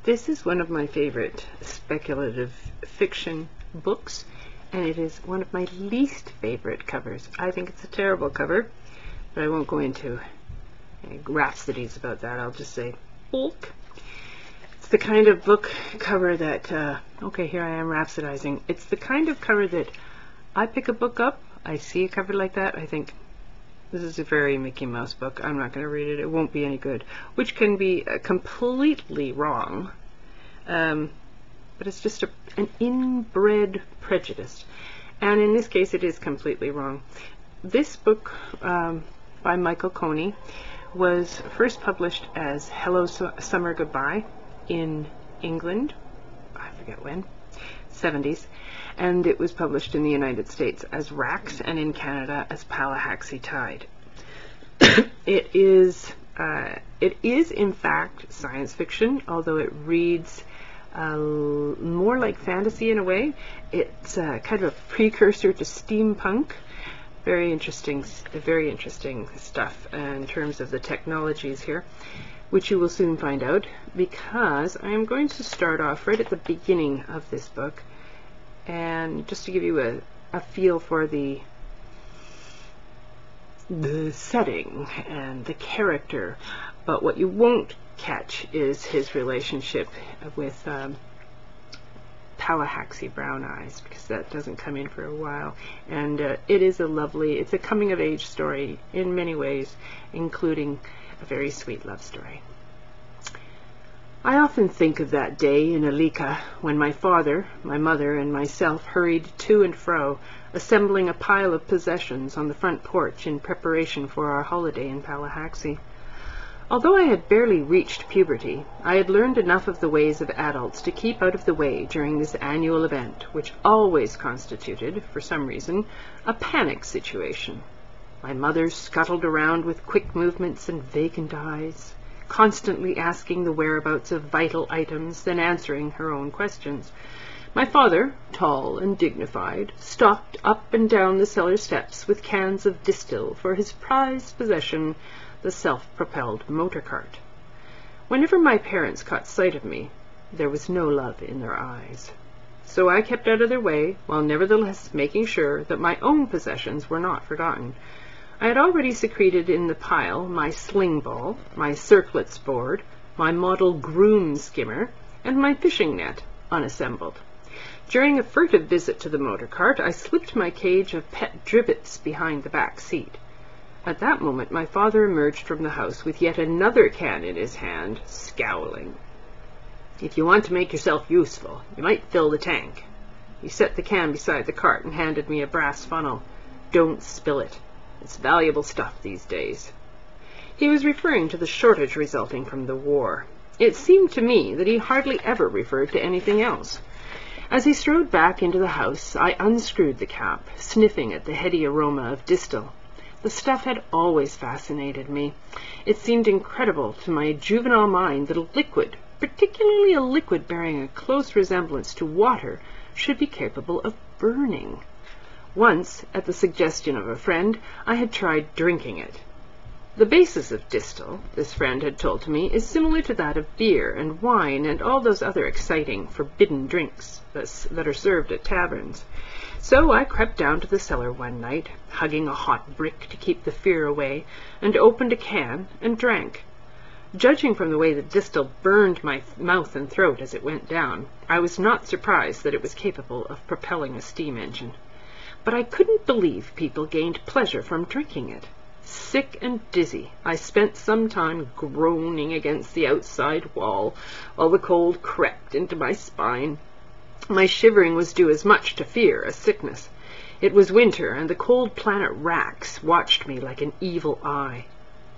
This is one of my favorite speculative fiction books, and it is one of my least favorite covers. I think it's a terrible cover, but I won't go into rhapsodies about that. I'll just say, bulk. It's the kind of book cover that, okay, here I am rhapsodizing. It's the kind of cover that I pick a book up, I see a cover like that, I think, this is a very Mickey Mouse book. I'm not going to read it. It won't be any good. Which can be completely wrong. But it's just an inbred prejudice. And in this case, it is completely wrong. This book by Michael Coney was first published as Hello Summer Goodbye in England. I forget when. 70s. And it was published in the United States as Rax and in Canada as Pallahaxi Tide. It is in fact science fiction, although it reads more like fantasy in a way. It's kind of a precursor to steampunk. Very interesting stuff in terms of the technologies here, which you will soon find out, because I am going to start off right at the beginning of this book, and just to give you a feel for the setting and the character. But what you won't catch is his relationship with Pallahaxi Brown Eyes, because that doesn't come in for a while. And it is it's a coming of age story in many ways, including a very sweet love story. I often think of that day in Alika when my father, my mother, and myself hurried to and fro, assembling a pile of possessions on the front porch in preparation for our holiday in Pallahaxi. Although I had barely reached puberty, I had learned enough of the ways of adults to keep out of the way during this annual event, which always constituted, for some reason, a panic situation. My mother scuttled around with quick movements and vacant eyes, constantly asking the whereabouts of vital items, then answering her own questions. My father, tall and dignified, stalked up and down the cellar steps with cans of distill for his prized possession, the self-propelled motor cart. Whenever my parents caught sight of me, there was no love in their eyes. So I kept out of their way, while nevertheless making sure that my own possessions were not forgotten. I had already secreted in the pile my sling ball, my circlets board, my model groom skimmer, and my fishing net, unassembled. During a furtive visit to the motor cart, I slipped my cage of pet dribbits behind the back seat. At that moment, my father emerged from the house with yet another can in his hand, scowling. "If you want to make yourself useful, you might fill the tank." He set the can beside the cart and handed me a brass funnel. "Don't spill it. It's valuable stuff these days." He was referring to the shortage resulting from the war. It seemed to me that he hardly ever referred to anything else. As he strode back into the house, I unscrewed the cap, sniffing at the heady aroma of distill. The stuff had always fascinated me. It seemed incredible to my juvenile mind that a liquid, particularly a liquid bearing a close resemblance to water, should be capable of burning. Once, at the suggestion of a friend, I had tried drinking it. The basis of distill, this friend had told me, is similar to that of beer and wine and all those other exciting, forbidden drinks that are served at taverns. So I crept down to the cellar one night, hugging a hot brick to keep the fear away, and opened a can and drank. Judging from the way the distill burned my mouth and throat as it went down, I was not surprised that it was capable of propelling a steam engine. But I couldn't believe people gained pleasure from drinking it. Sick and dizzy, I spent some time groaning against the outside wall, while the cold crept into my spine. My shivering was due as much to fear as sickness. It was winter, and the cold planet Rax watched me like an evil eye.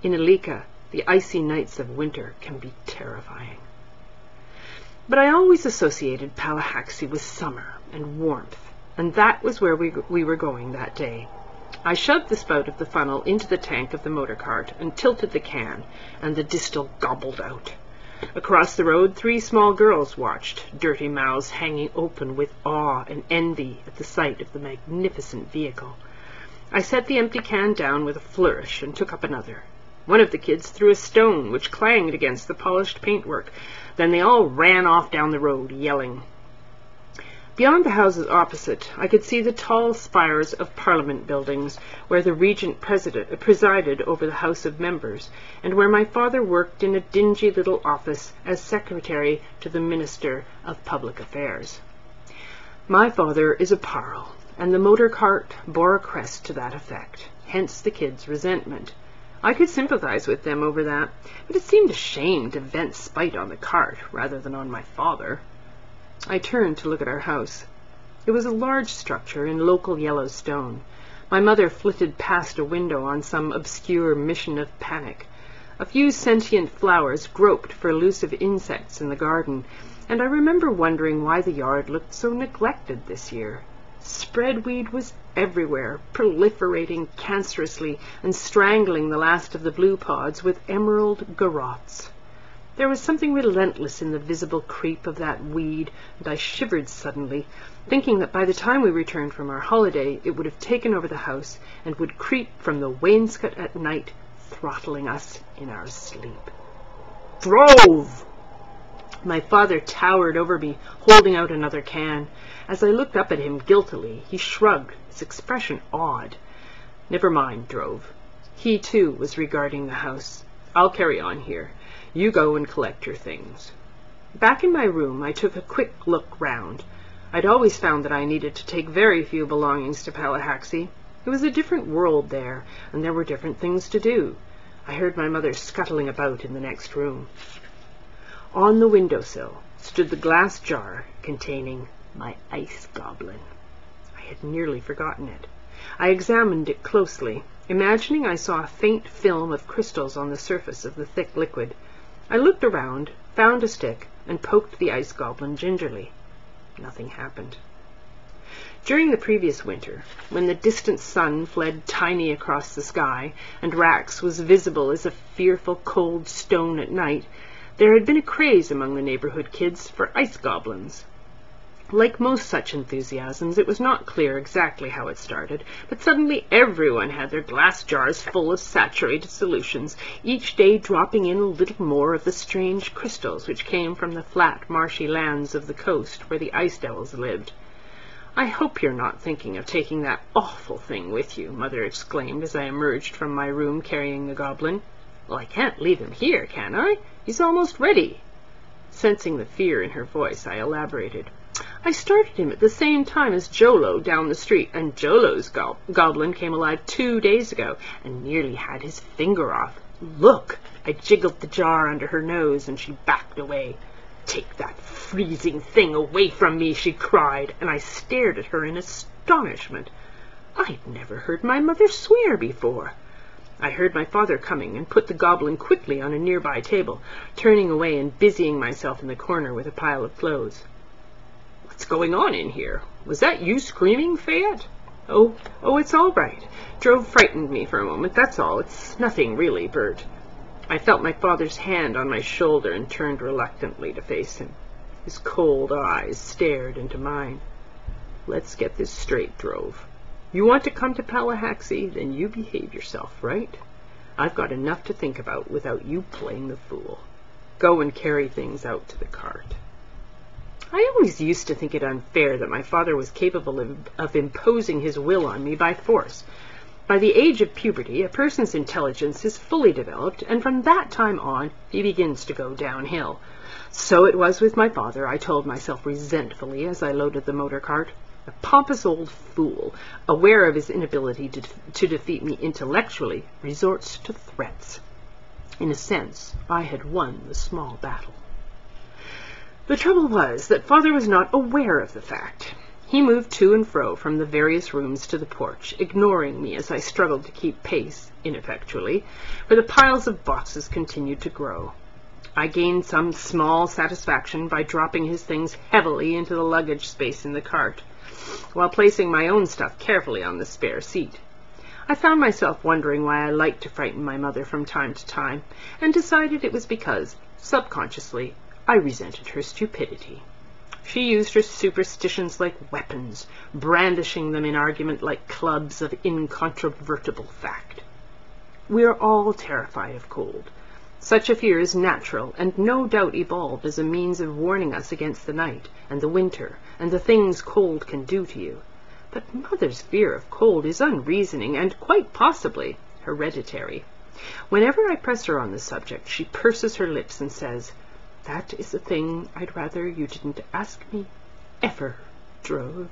In Alika, the icy nights of winter can be terrifying. But I always associated Pallahaxi with summer and warmth, and that was where we were going that day. I shoved the spout of the funnel into the tank of the motor cart and tilted the can, and the distill gobbled out. Across the road, 3 small girls watched, dirty mouths hanging open with awe and envy at the sight of the magnificent vehicle. I set the empty can down with a flourish and took up another. One of the kids threw a stone, which clanged against the polished paintwork. Then they all ran off down the road, yelling. Beyond the houses opposite, I could see the tall spires of Parliament buildings, where the Regent presided over the House of Members, and where my father worked in a dingy little office as secretary to the Minister of Public Affairs. My father is a Parle, and the motor cart bore a crest to that effect, hence the kids' resentment. I could sympathize with them over that, but it seemed a shame to vent spite on the cart rather than on my father. I turned to look at our house. It was a large structure in local yellow stone. My mother flitted past a window on some obscure mission of panic. A few sentient flowers groped for elusive insects in the garden, and I remember wondering why the yard looked so neglected this year. Spreadweed was everywhere, proliferating cancerously and strangling the last of the blue pods with emerald garrots. There was something relentless in the visible creep of that weed, and I shivered suddenly, thinking that by the time we returned from our holiday it would have taken over the house and would creep from the wainscot at night, throttling us in our sleep. Drove! My father towered over me, holding out another can. As I looked up at him guiltily, he shrugged, his expression odd. Never mind, Drove. He, too, was regarding the house. I'll carry on here. You go and collect your things. Back in my room, I took a quick look round. I'd always found that I needed to take very few belongings to Pallahaxi. It was a different world there, and there were different things to do. I heard my mother scuttling about in the next room. On the windowsill stood the glass jar containing my ice goblin. I had nearly forgotten it. I examined it closely, imagining I saw a faint film of crystals on the surface of the thick liquid. I looked around, found a stick, and poked the ice goblin gingerly. Nothing happened. During the previous winter, when the distant sun fled tiny across the sky, and Rax was visible as a fearful cold stone at night, there had been a craze among the neighborhood kids for ice goblins. Like most such enthusiasms, it was not clear exactly how it started, but suddenly everyone had their glass jars full of saturated solutions, each day dropping in a little more of the strange crystals which came from the flat, marshy lands of the coast where the ice devils lived. "I hope you're not thinking of taking that awful thing with you," Mother exclaimed as I emerged from my room carrying the goblin. "Well, I can't leave him here, can I? He's almost ready." Sensing the fear in her voice, I elaborated. "I started him at the same time as Jolo down the street, and Jolo's goblin came alive 2 days ago and nearly had his finger off. Look!" I jiggled the jar under her nose, and she backed away. "Take that freezing thing away from me," she cried, and I stared at her in astonishment. I'd never heard my mother swear before. I heard my father coming and put the goblin quickly on a nearby table, turning away and busying myself in the corner with a pile of clothes. "What's going on in here? Was that you screaming, Fayette?" Oh, it's all right. Drove frightened me for a moment, that's all. It's nothing really, Bert." I felt my father's hand on my shoulder and turned reluctantly to face him. His cold eyes stared into mine. "Let's get this straight, Drove. You want to come to Pallahaxi, then you behave yourself, right? I've got enough to think about without you playing the fool. Go and carry things out to the cart." I always used to think it unfair that my father was capable of imposing his will on me by force. By the age of puberty, a person's intelligence is fully developed, and from that time on, he begins to go downhill. So it was with my father, I told myself resentfully as I loaded the motor cart. A pompous old fool, aware of his inability to defeat me intellectually, resorts to threats. In a sense, I had won the small battle. The trouble was that father was not aware of the fact. He moved to and fro from the various rooms to the porch, ignoring me as I struggled to keep pace, ineffectually, for the piles of boxes continued to grow. I gained some small satisfaction by dropping his things heavily into the luggage space in the cart, while placing my own stuff carefully on the spare seat. I found myself wondering why I liked to frighten my mother from time to time, and decided it was because, subconsciously, I resented her stupidity. She used her superstitions like weapons, brandishing them in argument like clubs of incontrovertible fact. We are all terrified of cold. Such a fear is natural, and no doubt evolved as a means of warning us against the night, and the winter, and the things cold can do to you. But Mother's fear of cold is unreasoning, and quite possibly hereditary. Whenever I press her on the subject, she purses her lips and says, "That is a thing I'd rather you didn't ask me ever, Drove."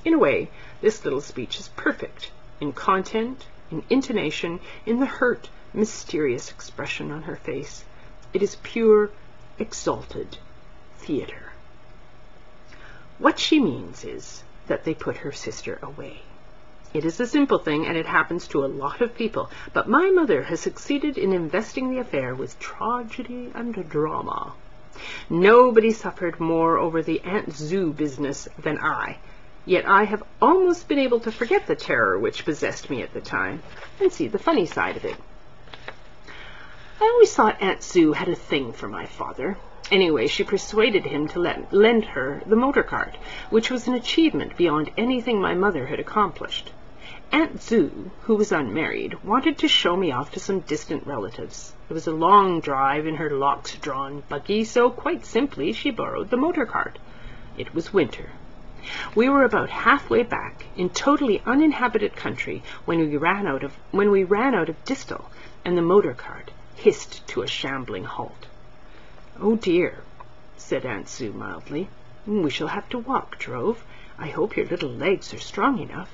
In a way, this little speech is perfect, in content, in intonation, in the hurt, mysterious expression on her face. It is pure, exalted theater. What she means is that they put her sister away. It is a simple thing, and it happens to a lot of people, but my mother has succeeded in investing the affair with tragedy and drama. Nobody suffered more over the Aunt Zoo business than I, yet I have almost been able to forget the terror which possessed me at the time, and see the funny side of it. I always thought Aunt Sue had a thing for my father. Anyway, she persuaded him to lend her the motor cart, which was an achievement beyond anything my mother had accomplished. Aunt Sue, who was unmarried, wanted to show me off to some distant relatives. It was a long drive in her locks-drawn buggy, so quite simply she borrowed the motor cart. It was winter. We were about halfway back, in totally uninhabited country, when we ran out of distil, and the motor cart hissed to a shambling halt. "Oh dear," said Aunt Sue mildly. "We shall have to walk, Drove. I hope your little legs are strong enough."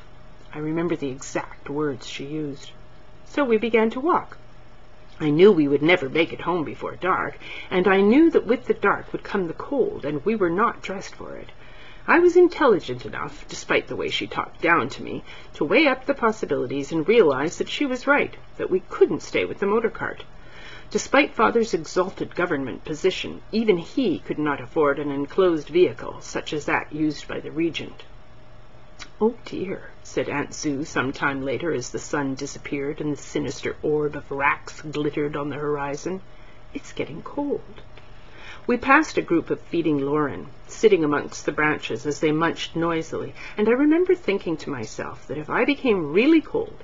I remember the exact words she used. So we began to walk. I knew we would never make it home before dark, and I knew that with the dark would come the cold, and we were not dressed for it. I was intelligent enough, despite the way she talked down to me, to weigh up the possibilities and realize that she was right, that we couldn't stay with the motor cart. Despite Father's exalted government position, even he could not afford an enclosed vehicle such as that used by the Regent. "Oh dear," said Aunt Sue some time later as the sun disappeared and the sinister orb of racks glittered on the horizon. "It's getting cold." We passed a group of feeding Lauren, sitting amongst the branches as they munched noisily, and I remember thinking to myself that if I became really cold,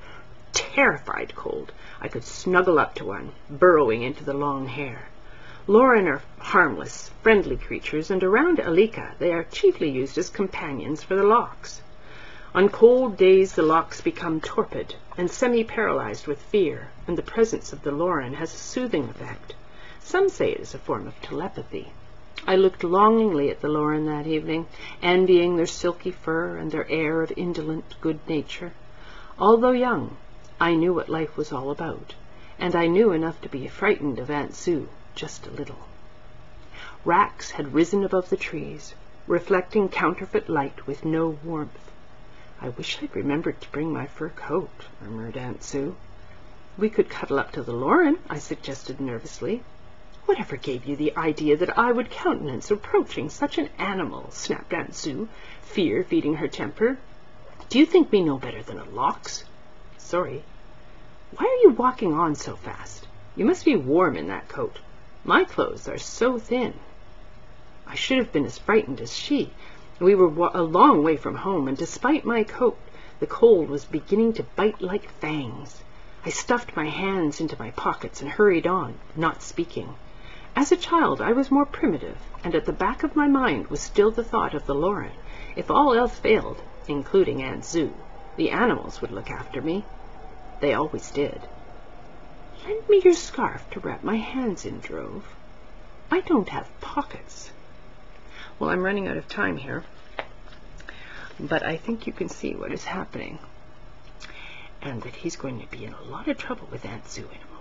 terrified cold, I could snuggle up to one, burrowing into the long hair. Lauren are harmless, friendly creatures, and around Alika they are chiefly used as companions for the lox. On cold days the lox become torpid and semi-paralyzed with fear, and the presence of the Lauren has a soothing effect. Some say it is a form of telepathy. I looked longingly at the Lauren that evening, envying their silky fur and their air of indolent good nature. Although young, I knew what life was all about, and I knew enough to be frightened of Aunt Sue, just a little. Racks had risen above the trees, reflecting counterfeit light with no warmth. "I wish I'd remembered to bring my fur coat," murmured Aunt Sue. "We could cuddle up to the Lauren," I suggested nervously. "Whatever gave you the idea that I would countenance approaching such an animal?" snapped Aunt Sue, fear feeding her temper. "Do you think me no better than a lox?" "Sorry." "Why are you walking on so fast? You must be warm in that coat. My clothes are so thin." I should have been as frightened as she. We were a long way from home, and despite my coat, the cold was beginning to bite like fangs. I stuffed my hands into my pockets and hurried on, not speaking. As a child, I was more primitive, and at the back of my mind was still the thought of the Lauren. If all else failed, including Aunt Sue, the animals would look after me. They always did. "Lend me your scarf to wrap my hands in, Drove. I don't have pockets." Well, I'm running out of time here, but I think you can see what is happening, and that he's going to be in a lot of trouble with Aunt Sue in a moment.